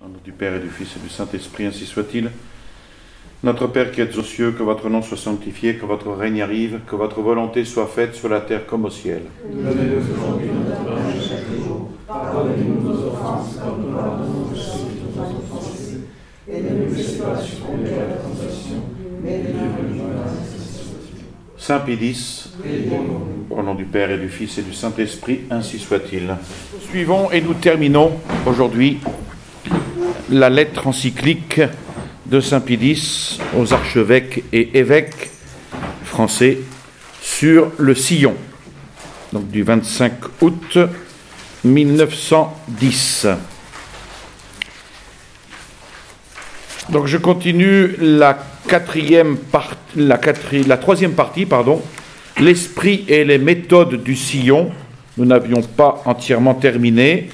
Au nom du Père et du Fils et du Saint-Esprit, ainsi soit-il. Notre Père qui êtes aux cieux, que votre nom soit sanctifié, que votre règne arrive, que votre volonté soit faite sur la terre comme au ciel. Donnez-nous aujourd'hui notre pain de chaque jour. Pardonnez-nous nos offenses, comme nous pardonnons aussi aux offensés. Et ne nous laissez pas succomber à la tentation, mais délivre-nous de la tentation. Saint Pie X, au nom du Père et du Fils et du Saint-Esprit, ainsi soit-il. Suivons et nous terminons aujourd'hui la lettre encyclique de Saint Pie X aux archevêques et évêques français sur le sillon, donc du 25 août 1910. Donc je continue la troisième partie, l'esprit et les méthodes du sillon. Nous n'avions pas entièrement terminé.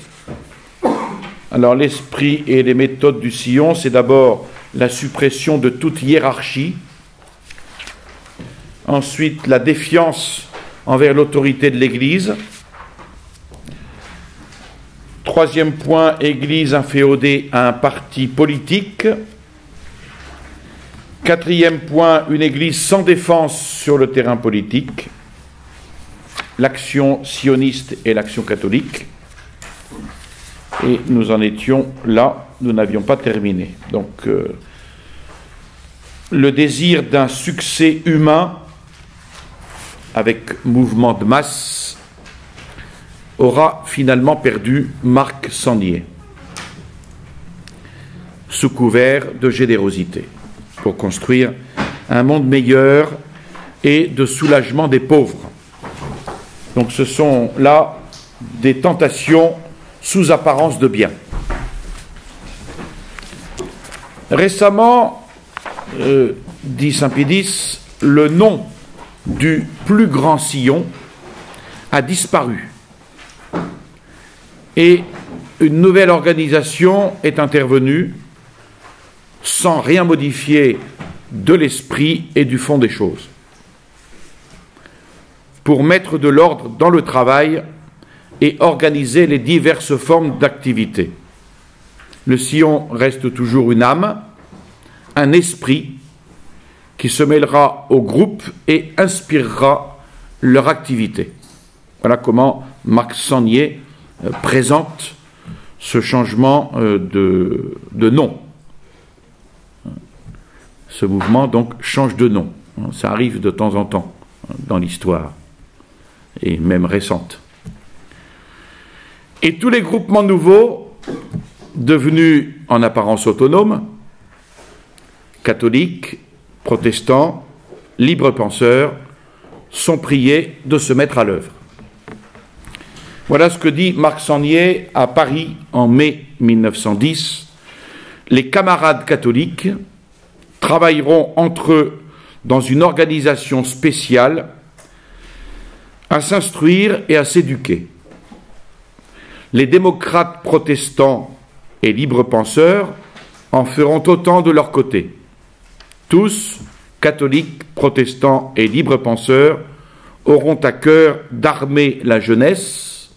Alors l'esprit et les méthodes du sillon, c'est d'abord la suppression de toute hiérarchie. Ensuite, la défiance envers l'autorité de l'Église. Troisième point, Église inféodée à un parti politique. Quatrième point, une Église sans défense sur le terrain politique. L'action sioniste et l'action catholique. Et nous en étions là, nous n'avions pas terminé. Donc, le désir d'un succès humain avec mouvement de masse aura finalement perdu Marc Sangnier, sous couvert de générosité, pour construire un monde meilleur et de soulagement des pauvres. Donc ce sont là des tentations sous apparence de bien. Récemment, dit Saint Pie X, le nom du plus grand sillon a disparu et une nouvelle organisation est intervenue sans rien modifier de l'esprit et du fond des choses, pour mettre de l'ordre dans le travail et organiser les diverses formes d'activité. Le sillon reste toujours une âme, un esprit qui se mêlera au groupe et inspirera leur activité. Voilà comment Marc Sangnier présente ce changement de nom. Ce mouvement, donc, change de nom. Ça arrive de temps en temps dans l'histoire, et même récente. Et tous les groupements nouveaux, devenus en apparence autonomes, catholiques, protestants, libres penseurs, sont priés de se mettre à l'œuvre. Voilà ce que dit Marc Sangnier à Paris en mai 1910. Les camarades catholiques travailleront entre eux dans une organisation spéciale à s'instruire et à s'éduquer. Les démocrates protestants et libres penseurs en feront autant de leur côté. Tous, catholiques, protestants et libres penseurs, auront à cœur d'armer la jeunesse,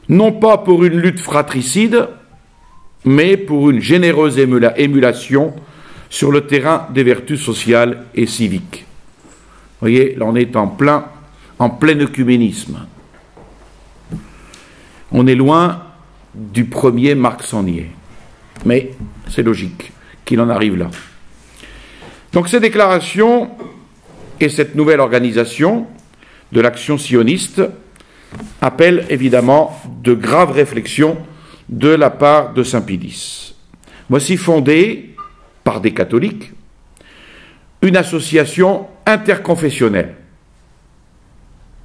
non pas pour une lutte fratricide, mais pour une généreuse émulation sur le terrain des vertus sociales et civiques. Vous voyez, là on est en plein œcuménisme. On est loin du premier Marc Sangnier, mais c'est logique qu'il en arrive là. Donc ces déclarations et cette nouvelle organisation de l'action sioniste appellent évidemment de graves réflexions de la part de Saint Pie X. Voici fondée par des catholiques une association interconfessionnelle.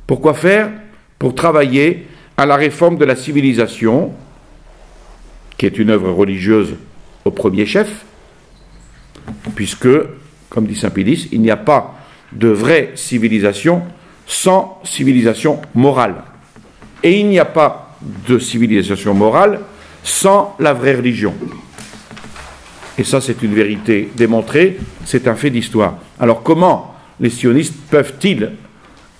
Pourquoi faire ? Pour travailler à la réforme de la civilisation, qui est une œuvre religieuse au premier chef, puisque, comme dit Saint Pie X, il n'y a pas de vraie civilisation sans civilisation morale. Et il n'y a pas de civilisation morale sans la vraie religion. Et ça, c'est une vérité démontrée, c'est un fait d'histoire. Alors comment les sionistes peuvent-ils,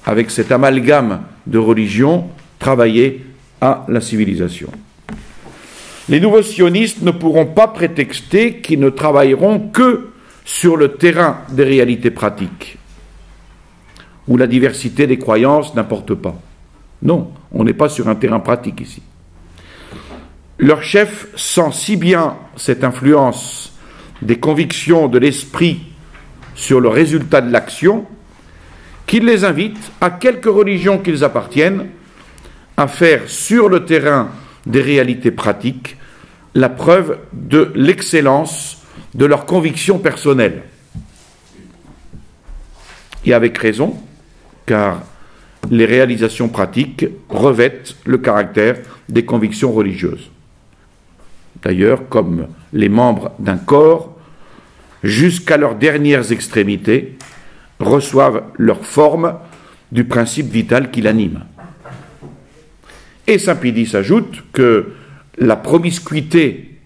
avec cet amalgame de religion, travailler à la civilisation? Les nouveaux sionistes ne pourront pas prétexter qu'ils ne travailleront que sur le terrain des réalités pratiques, où la diversité des croyances n'importe pas. Non, on n'est pas sur un terrain pratique ici. Leur chef sent si bien cette influence des convictions de l'esprit sur le résultat de l'action qu'il les invite, à quelque religion qu'ils appartiennent, à faire sur le terrain des réalités pratiques la preuve de l'excellence de leurs convictions personnelles. Et avec raison, car les réalisations pratiques revêtent le caractère des convictions religieuses. D'ailleurs, comme les membres d'un corps, jusqu'à leurs dernières extrémités, reçoivent leur forme du principe vital qui l'anime. Et saint Pédis ajoute que la promiscuité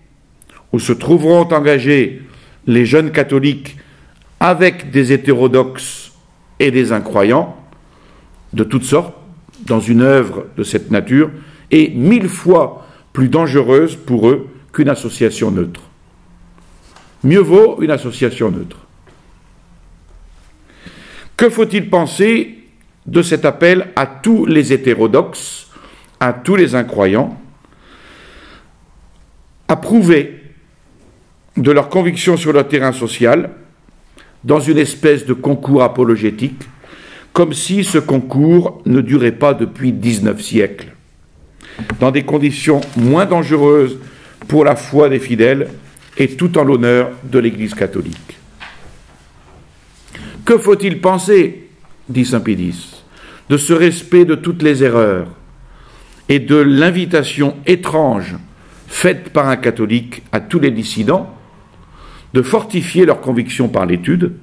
où se trouveront engagés les jeunes catholiques avec des hétérodoxes et des incroyants de toutes sortes dans une œuvre de cette nature est 1000 fois plus dangereuse pour eux qu'une association neutre. Mieux vaut une association neutre. Que faut-il penser de cet appel à tous les hétérodoxes, à tous les incroyants, à prouver de leur conviction sur le terrain social dans une espèce de concours apologétique, comme si ce concours ne durait pas depuis 19 siècles, dans des conditions moins dangereuses pour la foi des fidèles et tout en l'honneur de l'Église catholique. Que faut-il penser, dit saint Pédis, de ce respect de toutes les erreurs et de l'invitation étrange faite par un catholique à tous les dissidents de fortifier leurs convictions par l'étude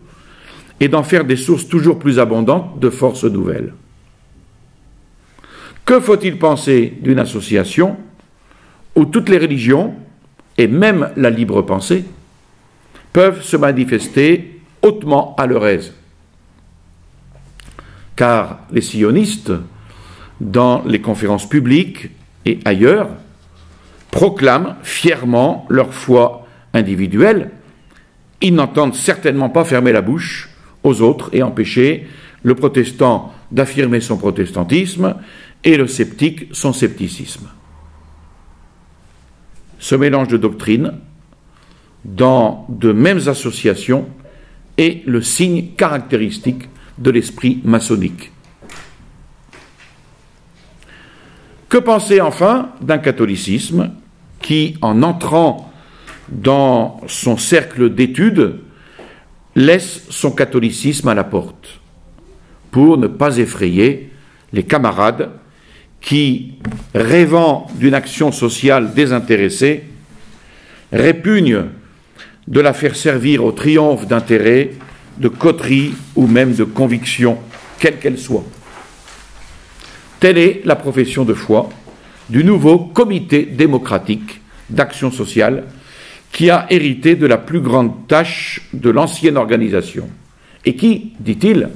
et d'en faire des sources toujours plus abondantes de forces nouvelles? Que faut-il penser d'une association où toutes les religions, et même la libre pensée, peuvent se manifester hautement à leur aise? Car les sionistes, dans les conférences publiques et ailleurs, proclament fièrement leur foi individuelle. Ils n'entendent certainement pas fermer la bouche aux autres et empêcher le protestant d'affirmer son protestantisme et le sceptique son scepticisme. Ce mélange de doctrines dans de mêmes associations est le signe caractéristique de l'esprit maçonnique. Que penser enfin d'un catholicisme qui, en entrant dans son cercle d'études, laisse son catholicisme à la porte pour ne pas effrayer les camarades qui, rêvant d'une action sociale désintéressée, répugnent de la faire servir au triomphe d'intérêts, de coteries ou même de convictions, quelles qu'elles soient. Telle est la profession de foi du nouveau comité démocratique d'action sociale qui a hérité de la plus grande tâche de l'ancienne organisation et qui, dit-il,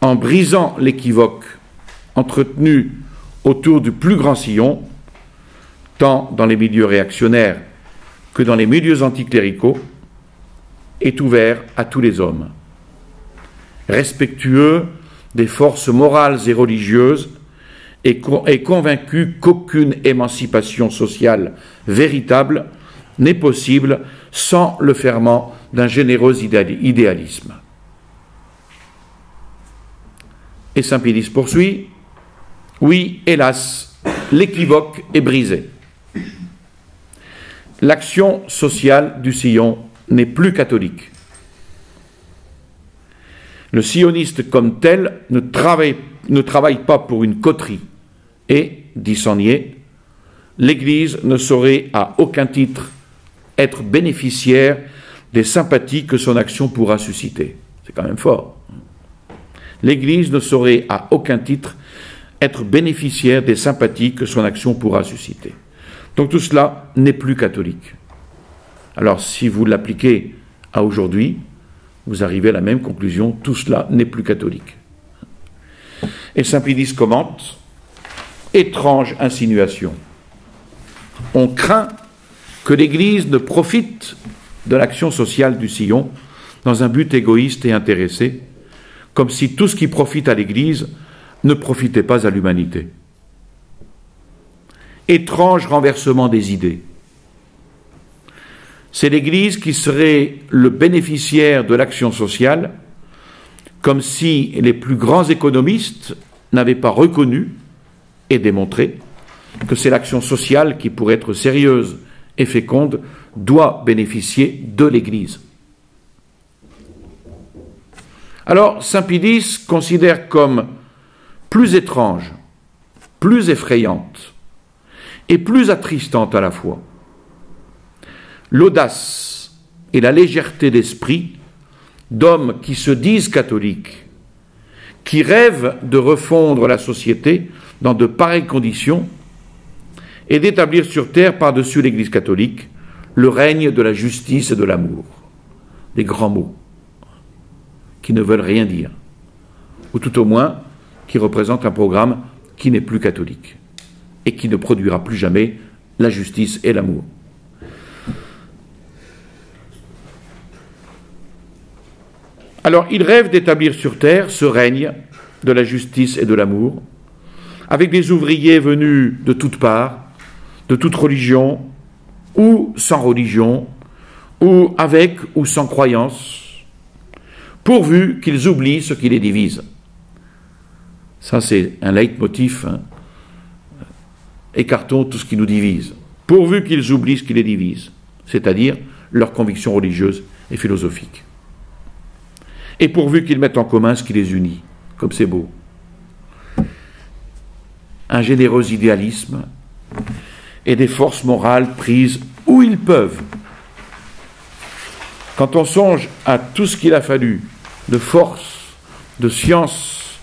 en brisant l'équivoque entretenu autour du plus grand sillon, tant dans les milieux réactionnaires que dans les milieux anticléricaux, est ouvert à tous les hommes, respectueux des forces morales et religieuses et convaincu qu'aucune émancipation sociale véritable n'est possible sans le ferment d'un généreux idéalisme. Et saint Pédis poursuit, oui, hélas, l'équivoque est brisé. L'action sociale du sillon n'est plus catholique. Le sioniste comme tel ne travaille pas pour une coterie et, dit Sangnier, l'Église ne saurait à aucun titre être bénéficiaire des sympathies que son action pourra susciter. C'est quand même fort. L'Église ne saurait à aucun titre être bénéficiaire des sympathies que son action pourra susciter. Donc tout cela n'est plus catholique. Alors si vous l'appliquez à aujourd'hui, vous arrivez à la même conclusion, tout cela n'est plus catholique. Et saint Pédis commente, étrange insinuation. On craint que l'Église ne profite de l'action sociale du sillon dans un but égoïste et intéressé, comme si tout ce qui profite à l'Église ne profitait pas à l'humanité. Étrange renversement des idées. C'est l'Église qui serait le bénéficiaire de l'action sociale, comme si les plus grands économistes n'avaient pas reconnu et démontré que c'est l'action sociale qui, pour être sérieuse et féconde, doit bénéficier de l'Église. Alors, saint Pie considère comme plus étrange, plus effrayante et plus attristante à la fois l'audace et la légèreté d'esprit d'hommes qui se disent catholiques, qui rêvent de refondre la société dans de pareilles conditions et d'établir sur terre, par-dessus l'Église catholique, le règne de la justice et de l'amour. Des grands mots qui ne veulent rien dire, ou tout au moins qui représentent un programme qui n'est plus catholique et qui ne produira plus jamais la justice et l'amour. Alors, il rêve d'établir sur terre ce règne de la justice et de l'amour, avec des ouvriers venus de toutes parts, de toute religion, ou sans religion, ou avec ou sans croyance, pourvu qu'ils oublient ce qui les divise. Ça, c'est un leitmotiv. Écartons tout ce qui nous divise. Pourvu qu'ils oublient ce qui les divise, c'est-à-dire leurs convictions religieuses et philosophiques. Et pourvu qu'ils mettent en commun ce qui les unit, comme c'est beau. Un généreux idéalisme et des forces morales prises où ils peuvent. Quand on songe à tout ce qu'il a fallu de force, de science,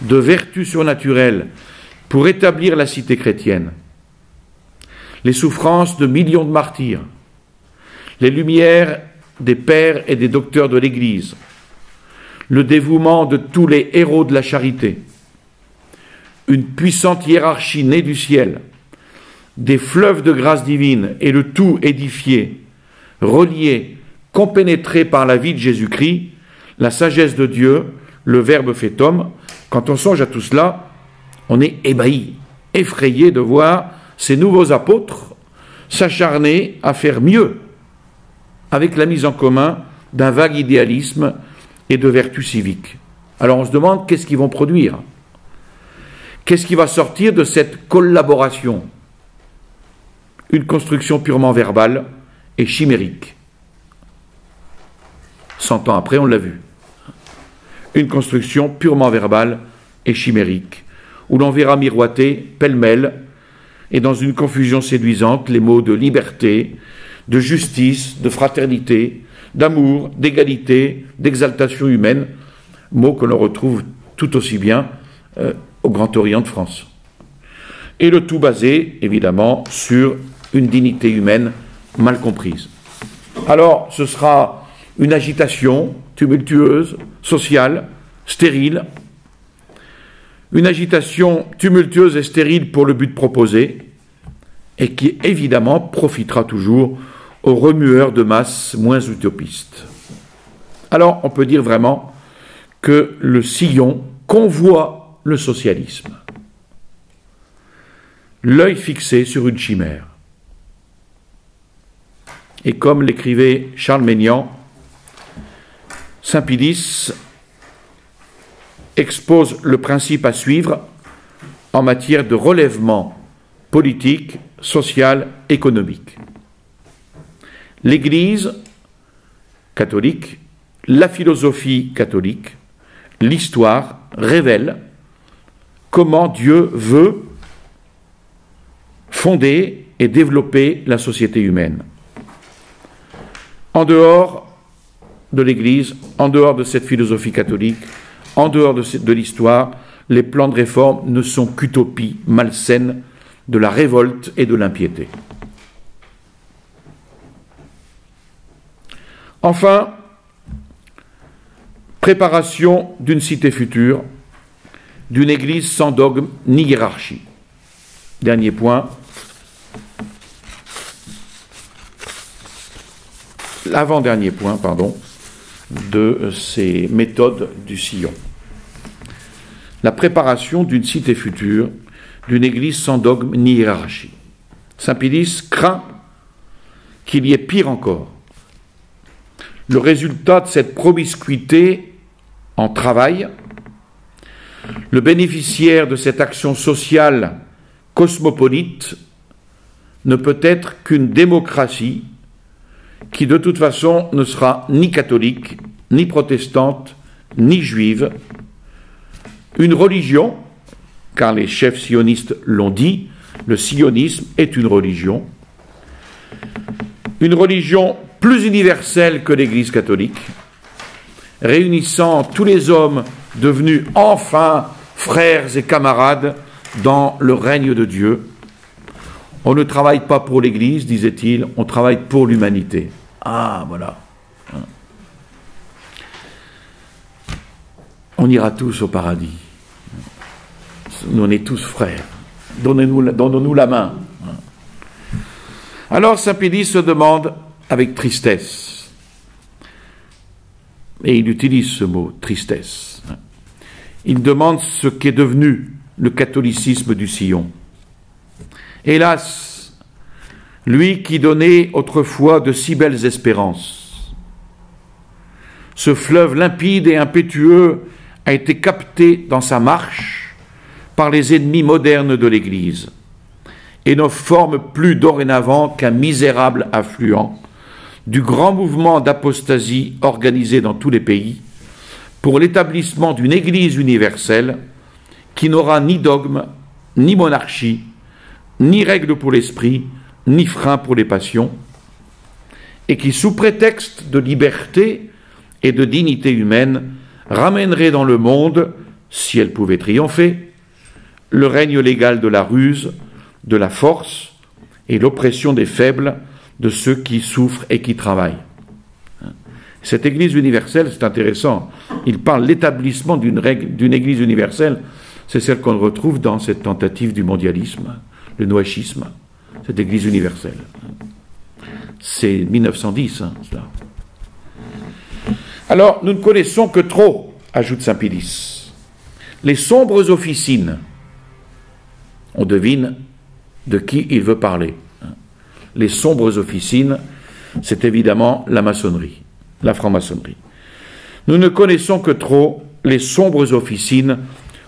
de vertu surnaturelle pour établir la cité chrétienne, les souffrances de millions de martyrs, les lumières des pères et des docteurs de l'Église, le dévouement de tous les héros de la charité, une puissante hiérarchie née du ciel, des fleuves de grâce divine et le tout édifié, relié, compénétré par la vie de Jésus-Christ, la sagesse de Dieu, le Verbe fait homme. Quand on songe à tout cela, on est ébahi, effrayé de voir ces nouveaux apôtres s'acharner à faire mieux avec la mise en commun d'un vague idéalisme et de vertu civique. Alors on se demande qu'est-ce qu'ils vont produire? Qu'est-ce qui va sortir de cette collaboration? Une construction purement verbale et chimérique. 100 ans après, on l'a vu. Une construction purement verbale et chimérique, où l'on verra miroiter pêle-mêle et dans une confusion séduisante les mots de liberté, de justice, de fraternité, d'amour, d'égalité, d'exaltation humaine, mots que l'on retrouve tout aussi bien au Grand Orient de France. Et le tout basé, évidemment, sur une dignité humaine mal comprise. Alors, ce sera une agitation tumultueuse, sociale, stérile, une agitation tumultueuse et stérile pour le but proposé, et qui, évidemment, profitera toujours aux remueurs de masse moins utopistes. Alors, on peut dire vraiment que le sillon convoie le socialisme, l'œil fixé sur une chimère. Et comme l'écrivait Charles Maignan, saint Pie expose le principe à suivre en matière de relèvement politique, social, économique. L'Église catholique, la philosophie catholique, l'histoire révèlent comment Dieu veut fonder et développer la société humaine. En dehors de l'Église, en dehors de cette philosophie catholique, en dehors de l'histoire, les plans de réforme ne sont qu'utopies malsaines de la révolte et de l'impiété. Enfin, préparation d'une cité future, d'une Église sans dogme ni hiérarchie. Dernier point, l'avant-dernier point, de ces méthodes du sillon. La préparation d'une cité future, d'une église sans dogme ni hiérarchie. Saint Pédis craint qu'il y ait pire encore. Le résultat de cette promiscuité en travail, le bénéficiaire de cette action sociale cosmopolite ne peut être qu'une démocratie qui de toute façon ne sera ni catholique, ni protestante, ni juive, une religion, car les chefs sionistes l'ont dit, le sionisme est une religion plus universelle que l'Église catholique, réunissant tous les hommes devenus enfin frères et camarades dans le règne de Dieu. On ne travaille pas pour l'Église, disait-il, on travaille pour l'humanité. Ah, voilà. On ira tous au paradis. On est tous frères. Donnons-nous la main. Alors Saint Pédis se demande avec tristesse, et il utilise ce mot, tristesse. Il demande ce qu'est devenu le catholicisme du sillon. Hélas, lui qui donnait autrefois de si belles espérances, ce fleuve limpide et impétueux a été capté dans sa marche par les ennemis modernes de l'Église et ne forme plus dorénavant qu'un misérable affluent du grand mouvement d'apostasie organisé dans tous les pays pour l'établissement d'une Église universelle qui n'aura ni dogme, ni monarchie, ni règle pour l'esprit, ni frein pour les passions, et qui, sous prétexte de liberté et de dignité humaine, ramènerait dans le monde, si elle pouvait triompher, le règne légal de la ruse, de la force et l'oppression des faibles, de ceux qui souffrent et qui travaillent. Cette Église universelle, c'est intéressant, il parle de l'établissement d'une Église universelle, c'est celle qu'on retrouve dans cette tentative du mondialisme, le noachisme, cette Église universelle. C'est 1910, cela. Alors, nous ne connaissons que trop, ajoute Saint Pédis, les sombres officines. On devine de qui il veut parler. Les sombres officines, c'est évidemment la maçonnerie, la franc-maçonnerie. Nous ne connaissons que trop les sombres officines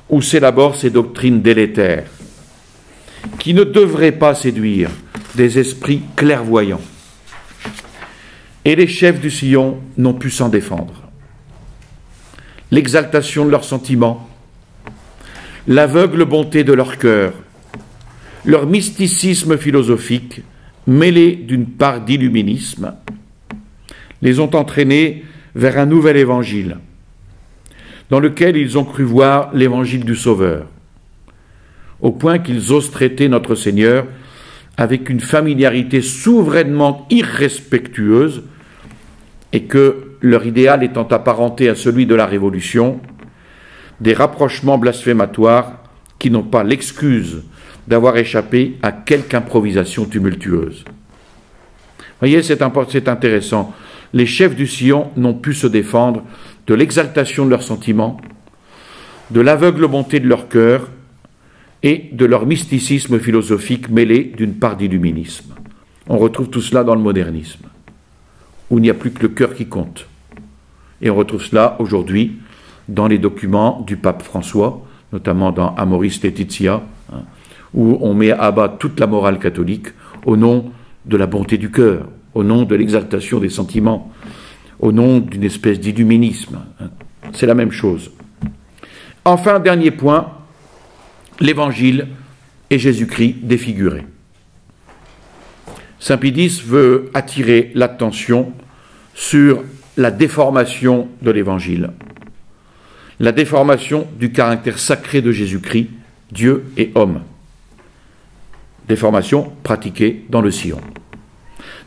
où s'élaborent ces doctrines délétères, qui ne devraient pas séduire des esprits clairvoyants. Et les chefs du sillon n'ont pu s'en défendre. L'exaltation de leurs sentiments, l'aveugle bonté de leur cœur, leur mysticisme philosophique, mêlé d'une part d'illuminisme, les ont entraînés vers un nouvel évangile, dans lequel ils ont cru voir l'évangile du Sauveur, au point qu'ils osent traiter notre Seigneur avec une familiarité souverainement irrespectueuse, et que leur idéal étant apparenté à celui de la Révolution, des rapprochements blasphématoires qui n'ont pas l'excuse d'avoir échappé à quelque improvisation tumultueuse. Voyez, c'est intéressant. Les chefs du sillon n'ont pu se défendre de l'exaltation de leurs sentiments, de l'aveugle bonté de leur cœur et de leur mysticisme philosophique mêlé d'une part d'illuminisme. On retrouve tout cela dans le modernisme, où il n'y a plus que le cœur qui compte. Et on retrouve cela aujourd'hui dans les documents du pape François, notamment dans Amoris Laetitia, où on met à bas toute la morale catholique au nom de la bonté du cœur, au nom de l'exaltation des sentiments, au nom d'une espèce d'illuminisme. C'est la même chose. Enfin, dernier point, l'Évangile et Jésus-Christ défiguré. Saint Pédis veut attirer l'attention sur la déformation de l'Évangile, la déformation du caractère sacré de Jésus-Christ, Dieu et homme. Déformation pratiquée dans le sillon.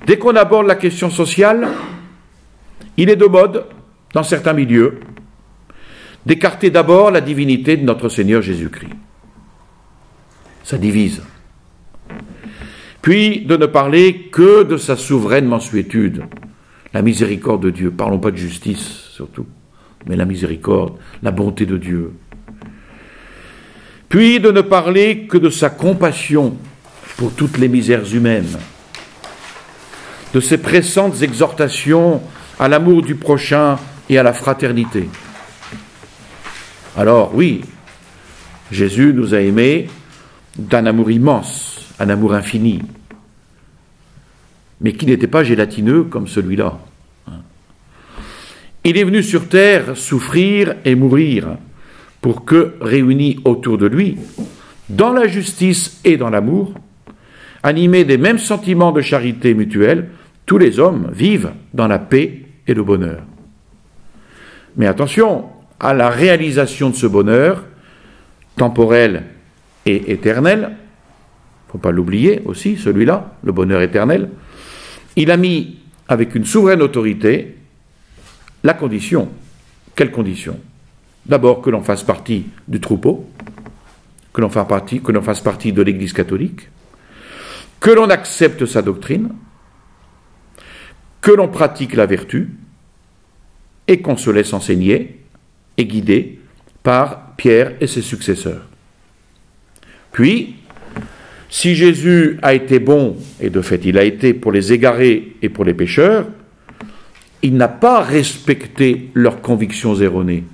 Dès qu'on aborde la question sociale, il est de mode, dans certains milieux, d'écarter d'abord la divinité de notre Seigneur Jésus-Christ. Ça divise. Puis de ne parler que de sa souveraine mansuétude, la miséricorde de Dieu. Parlons pas de justice, surtout, mais la miséricorde, la bonté de Dieu. Puis de ne parler que de sa compassion pour toutes les misères humaines, de ses pressantes exhortations à l'amour du prochain et à la fraternité. Alors oui, Jésus nous a aimés d'un amour immense, un amour infini, mais qui n'était pas gélatineux comme celui-là. Il est venu sur terre souffrir et mourir pour que, réunis autour de lui, dans la justice et dans l'amour, animés des mêmes sentiments de charité mutuelle, tous les hommes vivent dans la paix et le bonheur. Mais attention à la réalisation de ce bonheur, temporel et éternel, il ne faut pas l'oublier aussi, celui-là, le bonheur éternel. Il a mis, avec une souveraine autorité, la condition. Quelle condition? D'abord que l'on fasse partie du troupeau, que l'on fasse partie de l'Église catholique, que l'on accepte sa doctrine, que l'on pratique la vertu, et qu'on se laisse enseigner et guider par Pierre et ses successeurs. Puis, si Jésus a été bon, et de fait il a été pour les égarés et pour les pécheurs, il n'a pas respecté leurs convictions erronées.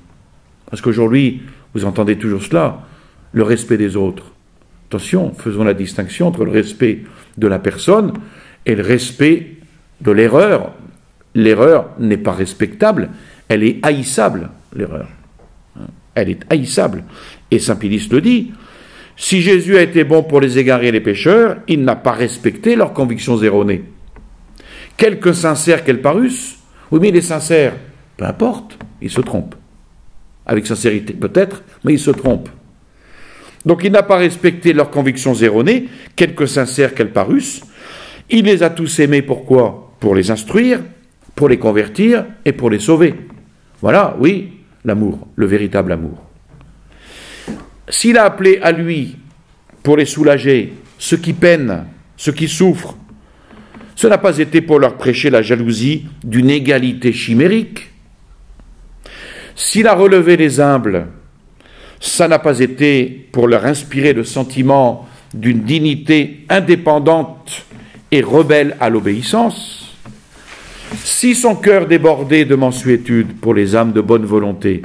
Parce qu'aujourd'hui, vous entendez toujours cela, le respect des autres. Attention, faisons la distinction entre le respect de la personne et le respect de l'erreur. L'erreur n'est pas respectable, elle est haïssable, l'erreur. Elle est haïssable. Et saint Pilice le dit, si Jésus a été bon pour les égarés et les pécheurs, il n'a pas respecté leurs convictions erronées. Quelque sincères qu'elles parussent, oui mais il est sincère, peu importe, il se trompe. Avec sincérité peut-être, mais il se trompe. Donc il n'a pas respecté leurs convictions erronées, quelque sincères qu'elles parussent. Il les a tous aimés, pourquoi? Pour les instruire, pour les convertir et pour les sauver. Voilà, oui, l'amour, le véritable amour. S'il a appelé à lui pour les soulager, ceux qui peinent, ceux qui souffrent, ce n'a pas été pour leur prêcher la jalousie d'une égalité chimérique. S'il a relevé les humbles, ça n'a pas été pour leur inspirer le sentiment d'une dignité indépendante et rebelle à l'obéissance. Si son cœur débordait de mansuétude pour les âmes de bonne volonté,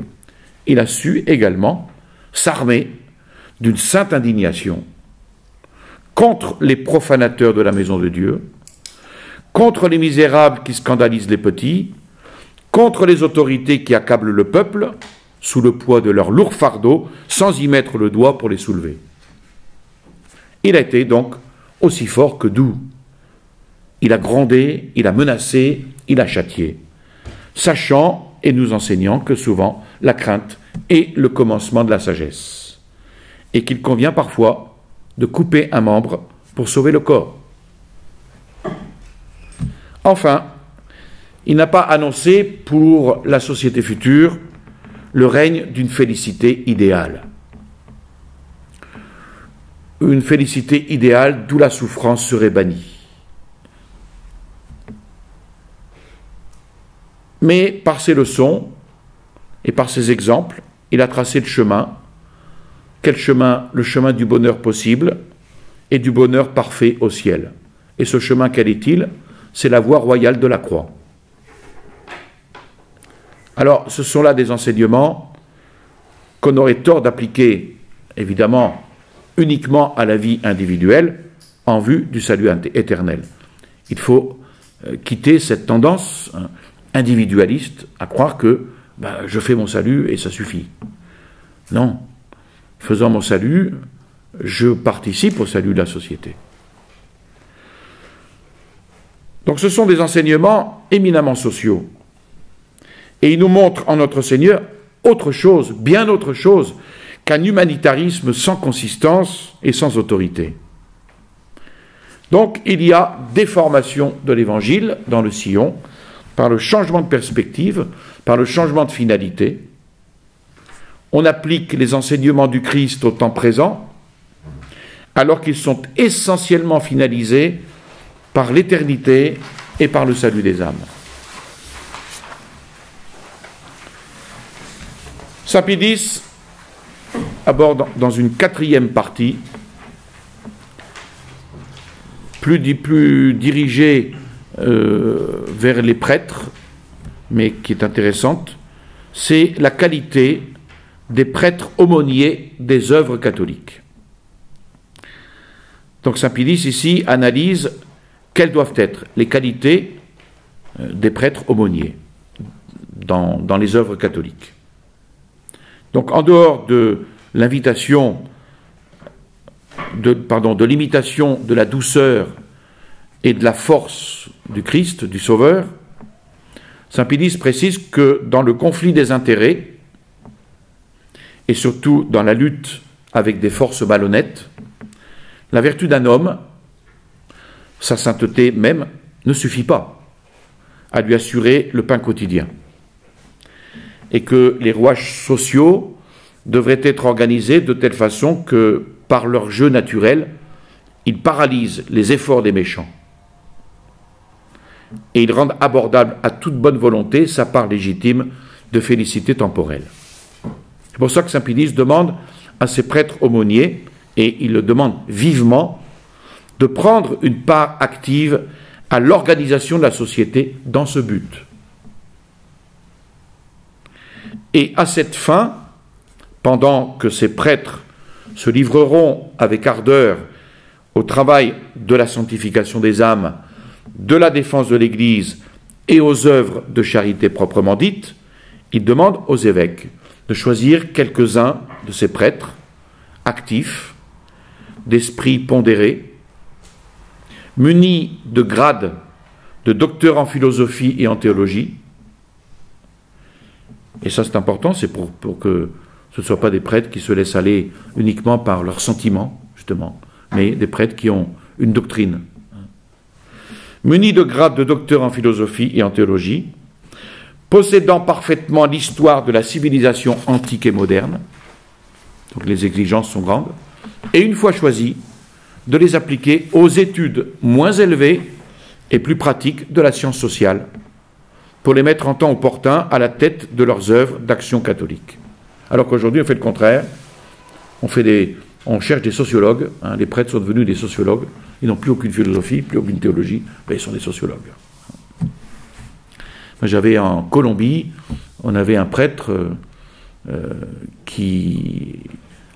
il a su également s'armer d'une sainte indignation contre les profanateurs de la maison de Dieu, contre les misérables qui scandalisent les petits, contre les autorités qui accablent le peuple sous le poids de leur lourd fardeau sans y mettre le doigt pour les soulever. Il a été donc aussi fort que doux. Il a grondé, il a menacé, il a châtié, sachant et nous enseignant que souvent la crainte est le commencement de la sagesse, et qu'il convient parfois de couper un membre pour sauver le corps. Enfin, il n'a pas annoncé pour la société future le règne d'une félicité idéale. Une félicité idéale d'où la souffrance serait bannie. Mais par ses leçons et par ses exemples, il a tracé le chemin. Quel chemin? Le chemin du bonheur possible et du bonheur parfait au ciel. Et ce chemin, quel est-il? C'est la voie royale de la croix. Alors, ce sont là des enseignements qu'on aurait tort d'appliquer, évidemment, uniquement à la vie individuelle, en vue du salut éternel. Il faut quitter cette tendance individualiste à croire que je fais mon salut et ça suffit. Non. Faisant mon salut, je participe au salut de la société. Donc ce sont des enseignements éminemment sociaux. Et ils nous montrent en notre Seigneur autre chose, bien autre chose, qu'un humanitarisme sans consistance et sans autorité. Donc il y a déformation de l'Évangile dans le sillon, par le changement de perspective, par le changement de finalité. On applique les enseignements du Christ au temps présent, alors qu'ils sont essentiellement finalisés par l'éternité et par le salut des âmes. Saint-Pédis aborde dans une 4e partie, plus dirigée vers les prêtres, mais qui est intéressante, c'est la qualité des prêtres aumôniers des œuvres catholiques. Donc Saint-Pédis ici analyse quelles doivent être les qualités des prêtres aumôniers dans les œuvres catholiques. Donc en dehors de l'invitation, de l'imitation de la douceur et de la force du Christ, du Sauveur, Saint-Pédis précise que dans le conflit des intérêts, et surtout dans la lutte avec des forces malhonnêtes, la vertu d'un homme, sa sainteté même, ne suffit pas à lui assurer le pain quotidien. Et que les rouages sociaux devraient être organisés de telle façon que, par leur jeu naturel, ils paralysent les efforts des méchants. Et ils rendent abordable à toute bonne volonté sa part légitime de félicité temporelle. C'est pour ça que Saint-Pédis demande à ses prêtres aumôniers, et il le demande vivement, de prendre une part active à l'organisation de la société dans ce but. Et à cette fin, pendant que ces prêtres se livreront avec ardeur au travail de la sanctification des âmes, de la défense de l'Église et aux œuvres de charité proprement dites, il demande aux évêques de choisir quelques-uns de ces prêtres actifs, d'esprit pondéré, munis de grades de docteurs en philosophie et en théologie. Et ça c'est important, c'est pour que ce ne soient pas des prêtres qui se laissent aller uniquement par leurs sentiments, justement, mais des prêtres qui ont une doctrine. Munis de grades de docteurs en philosophie et en théologie, possédant parfaitement l'histoire de la civilisation antique et moderne, donc les exigences sont grandes, et une fois choisis, de les appliquer aux études moins élevées et plus pratiques de la science sociale, pour les mettre en temps opportun à la tête de leurs œuvres d'action catholique. Alors qu'aujourd'hui, on fait le contraire, on cherche des sociologues, les prêtres sont devenus des sociologues, ils n'ont plus aucune philosophie, plus aucune théologie, mais ils sont des sociologues. J'avais en Colombie, on avait un prêtre qui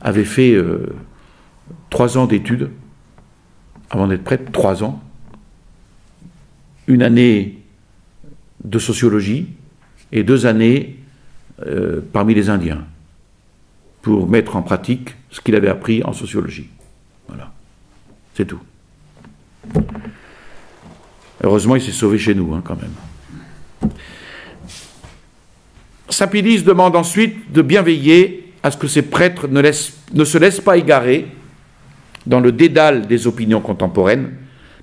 avait fait 3 ans d'études, avant d'être prêtre, 3 ans, une année de sociologie et 2 années parmi les Indiens, pour mettre en pratique ce qu'il avait appris en sociologie. Voilà, c'est tout. Heureusement, il s'est sauvé chez nous, quand même. Saint-Pédis demande ensuite de bien veiller à ce que ces prêtres ne se laissent pas égarer dans le dédale des opinions contemporaines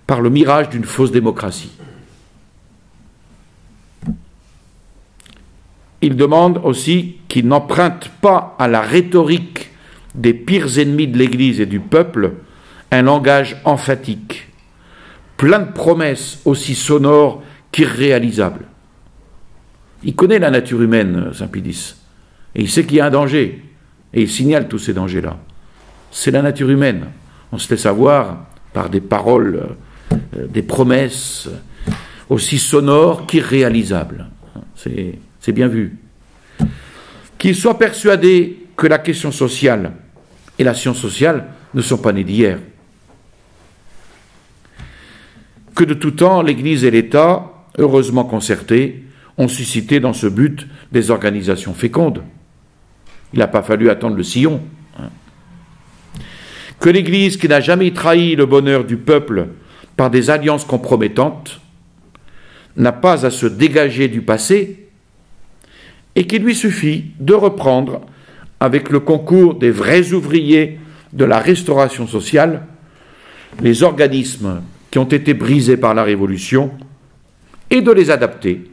par le mirage d'une fausse démocratie. Il demande aussi qu'ils n'empruntent pas à la rhétorique des pires ennemis de l'Église et du peuple un langage emphatique, plein de promesses aussi sonores qu'irréalisables. Il connaît la nature humaine, Saint-Pédis, et il sait qu'il y a un danger, et il signale tous ces dangers-là. C'est la nature humaine. On se laisse avoir par des paroles, des promesses aussi sonores qu'irréalisables. C'est bien vu. Qu'il soit persuadé que la question sociale et la science sociale ne sont pas nées d'hier. Que de tout temps, l'Église et l'État, heureusement concertés, ont suscité dans ce but des organisations fécondes. Il n'a pas fallu attendre le sillon. Que l'Église, qui n'a jamais trahi le bonheur du peuple par des alliances compromettantes, n'a pas à se dégager du passé, et qu'il lui suffit de reprendre, avec le concours des vrais ouvriers de la restauration sociale, les organismes qui ont été brisés par la Révolution, et de les adapter,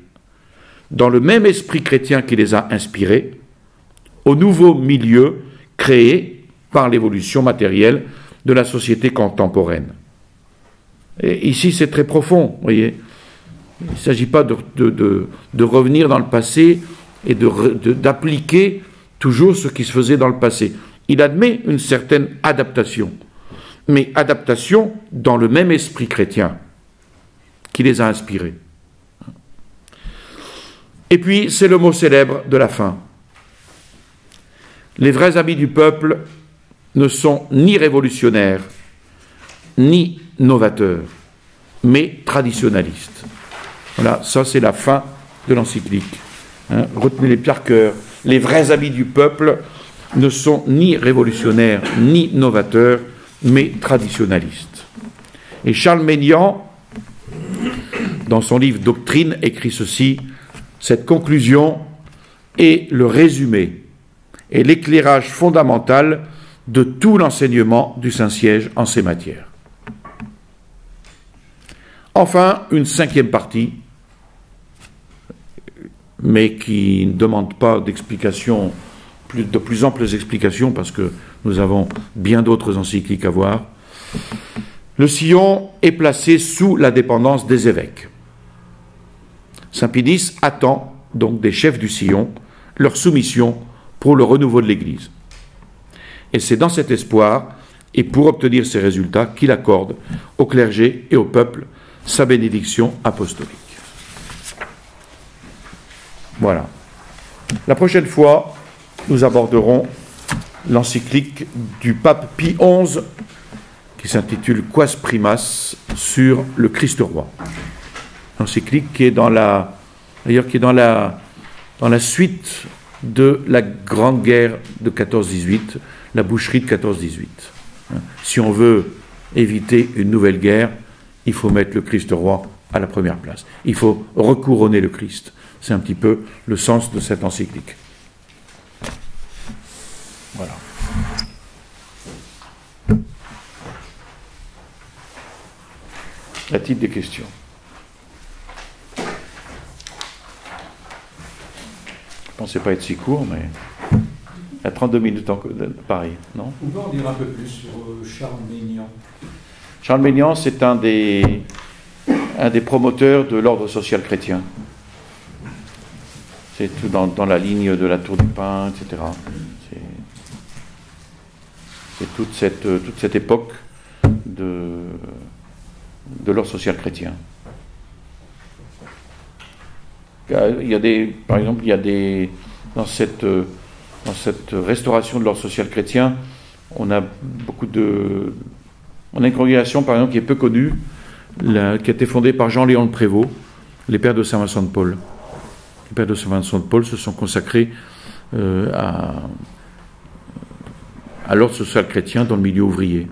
dans le même esprit chrétien qui les a inspirés, au nouveau milieu créé par l'évolution matérielle de la société contemporaine. Et ici, c'est très profond, vous voyez. Il ne s'agit pas de revenir dans le passé et d'appliquer toujours ce qui se faisait dans le passé. Il admet une certaine adaptation, mais adaptation dans le même esprit chrétien qui les a inspirés. Et puis, c'est le mot célèbre de la fin. Les vrais amis du peuple ne sont ni révolutionnaires, ni novateurs, mais traditionnalistes. Voilà, ça c'est la fin de l'encyclique. Retenez-les par cœur. Les vrais amis du peuple ne sont ni révolutionnaires, ni novateurs, mais traditionnalistes. Et Charles Maignan, dans son livre Doctrine, écrit ceci: cette conclusion est le résumé et l'éclairage fondamental de tout l'enseignement du Saint-Siège en ces matières. Enfin, une cinquième partie, mais qui ne demande pas d'explications, de plus amples explications, parce que nous avons bien d'autres encycliques à voir. Le sillon est placé sous la dépendance des évêques. Saint Pie X attend donc des chefs du sillon leur soumission pour le renouveau de l'Église. Et c'est dans cet espoir et pour obtenir ces résultats qu'il accorde au clergé et au peuple sa bénédiction apostolique. Voilà. La prochaine fois, nous aborderons l'encyclique du pape Pie XI qui s'intitule Quas Primas sur le Christ roi. Encyclique qui est dans la suite de la grande guerre de 14-18, la boucherie de 14-18. Si on veut éviter une nouvelle guerre, il faut mettre le Christ roi à la première place. Il faut recouronner le Christ. C'est un petit peu le sens de cette encyclique. Voilà. Y a-t-il des questions? Je ne pensais pas être si court, mais il y a 32 minutes pareil, non? On peut en dire un peu plus sur Charles Maignan. Charles Maignan, c'est un des promoteurs de l'ordre social chrétien. C'est tout dans la ligne de la Tour du Pin, etc. C'est toute cette époque de l'ordre social chrétien. Par exemple, dans cette restauration de l'ordre social chrétien, on a une congrégation, par exemple, qui est peu connue, qui a été fondée par Jean-Léon Le Prévost, les Pères de Saint-Vincent de Paul. Les Pères de Saint-Vincent de Paul se sont consacrés à l'ordre social chrétien dans le milieu ouvrier.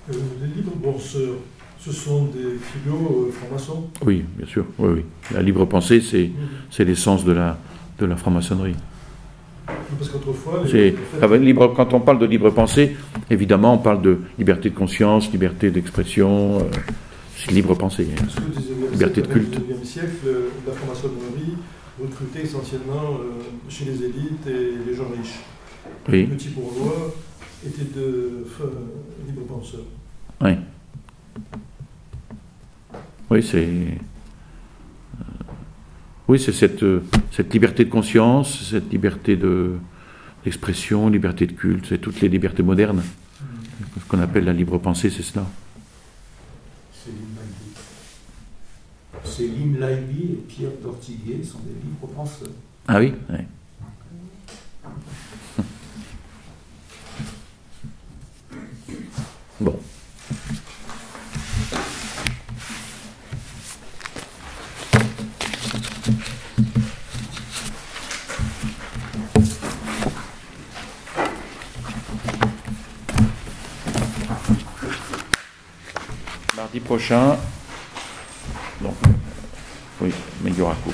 Les libres penseurs, ce sont des filiaux francs-maçons? Oui, bien sûr. Oui. La libre pensée, c'est l'essence de la franc-maçonnerie. Parce qu'autrefois... Quand on parle de libre pensée, évidemment, on parle de liberté de conscience, liberté d'expression, c'est libre pensée, liberté de culte. Au XIXe siècle, la franc-maçonnerie recrutait essentiellement chez les élites et les gens riches. Oui. Les petits bourgeois étaient de libres penseurs. Oui. Oui, c'est cette liberté de conscience, cette liberté d'expression, liberté de culte, c'est toutes les libertés modernes. Ce qu'on appelle la libre pensée, c'est cela. Céline Laiby et Pierre d'Ortiguier sont des libres penseurs. Ah oui, oui. Bon. Mardi prochain, donc, oui, mais il y aura cours.